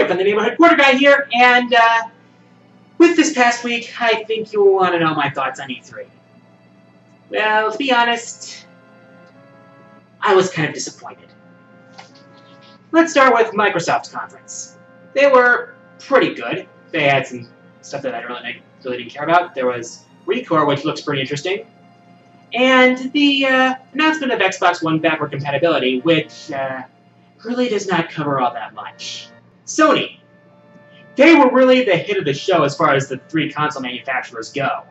Jonathan, the neighborhood quarter guy here, and with this past week, I think you'll want to know my thoughts on E3. Well, to be honest, I was kind of disappointed. Let's start with Microsoft's conference. They were pretty good. They had some stuff that I really didn't care about. There was Recore, which looks pretty interesting, and the announcement of Xbox One backward compatibility, which really does not cover all that much. Sony. They were really the hit of the show as far as the three console manufacturers go.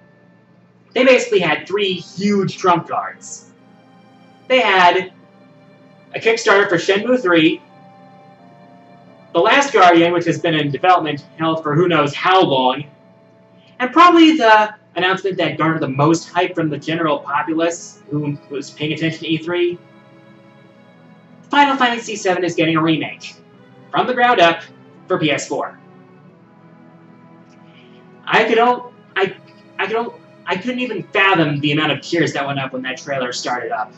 They basically had three huge trump cards. They had a Kickstarter for Shenmue 3, The Last Guardian, which has been in development hell for who knows how long, and probably the announcement that garnered the most hype from the general populace who was paying attention to E3. Final Fantasy VII is getting a remake, from the ground up, for PS4. I couldn't even fathom the amount of cheers that went up when that trailer started up.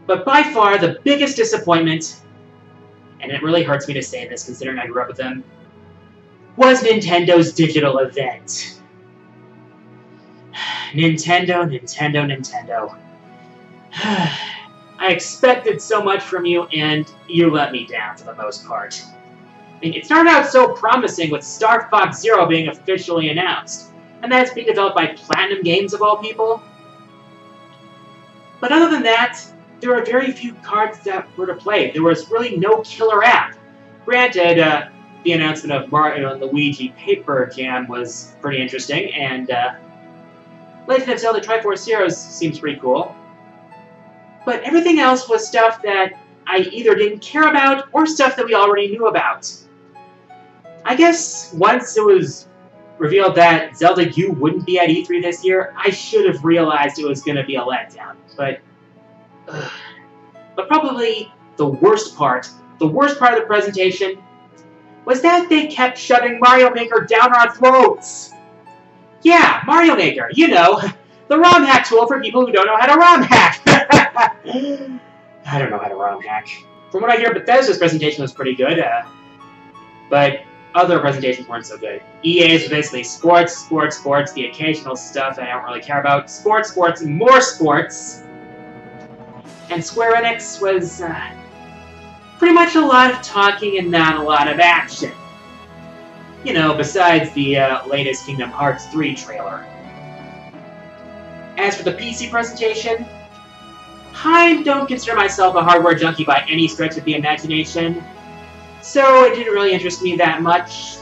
But by far, the biggest disappointment, and it really hurts me to say this considering I grew up with them, was Nintendo's digital event. Nintendo. I expected so much from you, and you let me down for the most part. I mean, it started out so promising with Star Fox Zero being officially announced, and that's being developed by Platinum Games of all people. But other than that, there were very few cards that were to play. There was really no killer app. Granted, the announcement of Mario and Luigi Paper Jam was pretty interesting, and Legend of Zelda Triforce Heroes seems pretty cool. But everything else was stuff that I either didn't care about or stuff that we already knew about. I guess once it was revealed that Zelda U wouldn't be at E3 this year, I should have realized it was going to be a letdown. But probably the worst part of the presentation was that they kept shoving Mario Maker down our throats. Yeah, Mario Maker, you know, the ROM hack tool for people who don't know how to ROM hack. I don't know how to ROM hack. From what I hear, Bethesda's presentation was pretty good, but other presentations weren't so good. EA's was basically sports, the occasional stuff I don't really care about, sports, and more sports. And Square Enix was pretty much a lot of talking and not a lot of action. You know, besides the latest Kingdom Hearts 3 trailer. As for the PC presentation, I don't consider myself a hardware junkie by any stretch of the imagination, so it didn't really interest me that much.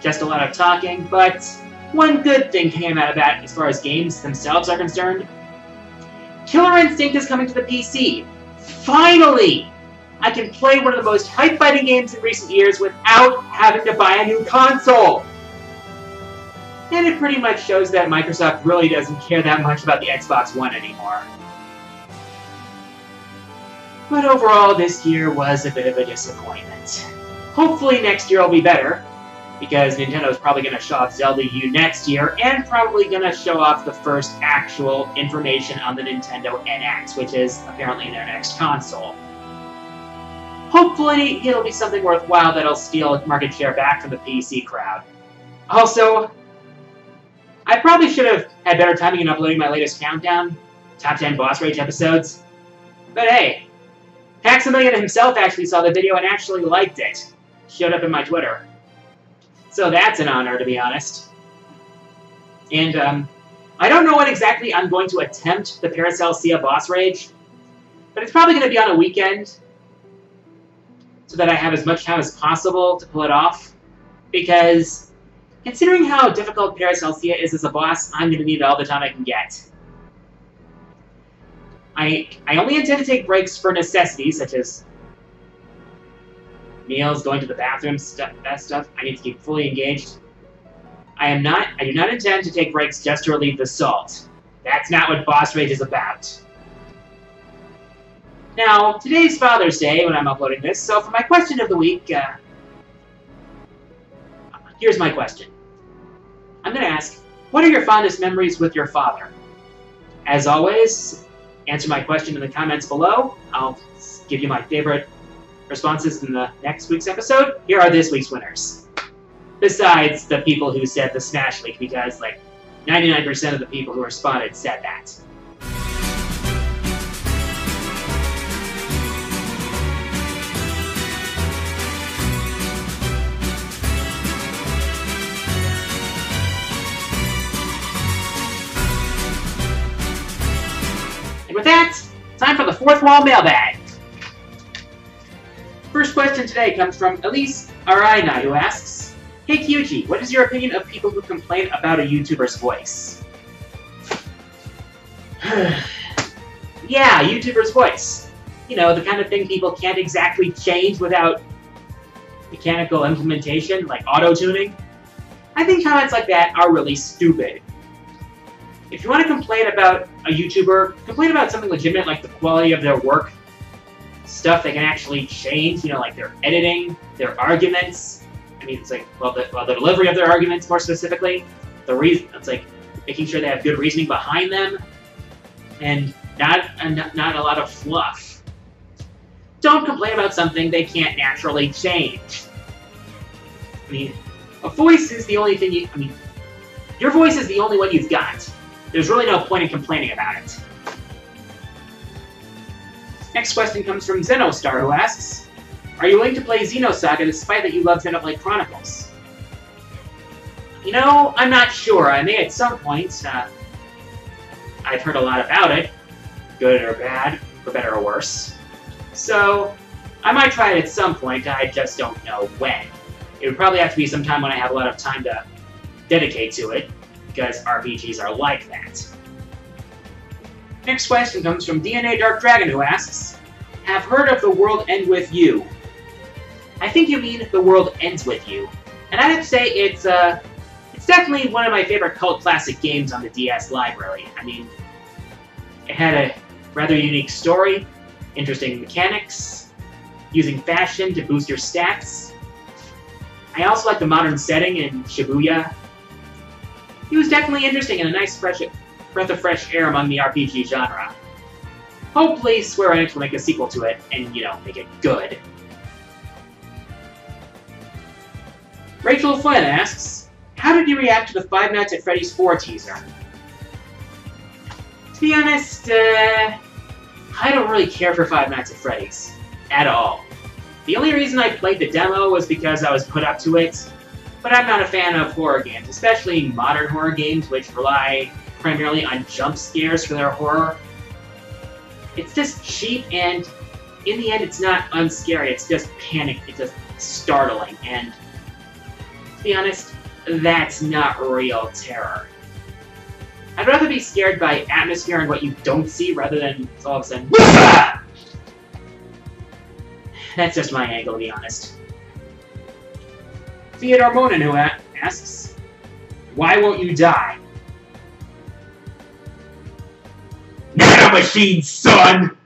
Just a lot of talking, but one good thing came out of that as far as games themselves are concerned. Killer Instinct is coming to the PC. Finally! I can play one of the most hype-fighting games in recent years without having to buy a new console! And it pretty much shows that Microsoft really doesn't care that much about the Xbox One anymore. But overall, this year was a bit of a disappointment. Hopefully next year will be better, because Nintendo's probably going to show off Zelda U next year, and probably going to show off the first actual information on the Nintendo NX, which is apparently their next console. Hopefully, it'll be something worthwhile that'll steal market share back from the PC crowd. Also, I probably should have had better timing in uploading my latest countdown, top 10 Boss Rage episodes. But hey, Paxamillion himself actually saw the video and actually liked it. Showed up in my Twitter. So that's an honor, to be honest. And, I don't know when exactly I'm going to attempt the Paracelsia Boss Rage, but it's probably going to be on a weekend, so that I have as much time as possible to pull it off, because considering how difficult Paracelsia is as a boss, I'm going to need all the time I can get. I only intend to take breaks for necessities, such as meals, going to the bathroom, that stuff. I need to keep fully engaged. I do not intend to take breaks just to relieve the salt. That's not what Boss Rage is about. Now, today's Father's Day when I'm uploading this, so for my question of the week, here's my question. I'm going to ask, what are your fondest memories with your father? As always, answer my question in the comments below. I'll give you my favorite responses in the next week's episode, here are this week's winners. Besides the people who said the Smash League, because, like, 99% of the people who responded said that. And with that, time for the fourth wall mailbag. First question today comes from Elise Araina, who asks, "Hey Kyuji, what is your opinion of people who complain about a YouTuber's voice?" Yeah, YouTuber's voice. You know, the kind of thing people can't exactly change without mechanical implementation, like auto-tuning. I think comments like that are really stupid. If you want to complain about a YouTuber, complain about something legitimate like the quality of their work, stuff they can actually change, you know, like their editing, their arguments. I mean, it's like, well, the delivery of their arguments, more specifically. The reason, it's like making sure they have good reasoning behind them, and not a lot of fluff. Don't complain about something they can't naturally change. I mean, a voice is the only thing you, I mean, your voice is the only one you've got. There's really no point in complaining about it. Next question comes from Xenostar, who asks, "Are you willing to play Xenosaga despite that you love Xenoblade Chronicles?" You know, I'm not sure. I may at some point. I've heard a lot about it, good or bad, for better or worse. So, I might try it at some point, I just don't know when. It would probably have to be sometime when I have a lot of time to dedicate to it, because RPGs are like that. Next question comes from DNA Dark Dragon, who asks, "Have heard of The World End With You?" I think you mean The World Ends With You. And I have to say, it's definitely one of my favorite cult classic games on the DS library. I mean, it had a rather unique story, interesting mechanics, using fashion to boost your stats. I also like the modern setting in Shibuya. It was definitely interesting and a nice breath of fresh air among the RPG genre. Hopefully Square Enix will make a sequel to it and, you know, make it good. Rachel Flynn asks, "How did you react to the Five Nights at Freddy's 4 teaser?" To be honest, I don't really care for Five Nights at Freddy's. At all. The only reason I played the demo was because I was put up to it, but I'm not a fan of horror games, especially modern horror games which rely primarily on jump scares for their horror. It's just cheap, and in the end it's not unscary, it's just panic, it's just startling, and to be honest, that's not real terror. I'd rather be scared by atmosphere and what you don't see rather than all of a sudden, "Wah!" That's just my angle, to be honest. Theodore Monin, who asks, "Why won't you die?" Nanomachine, son!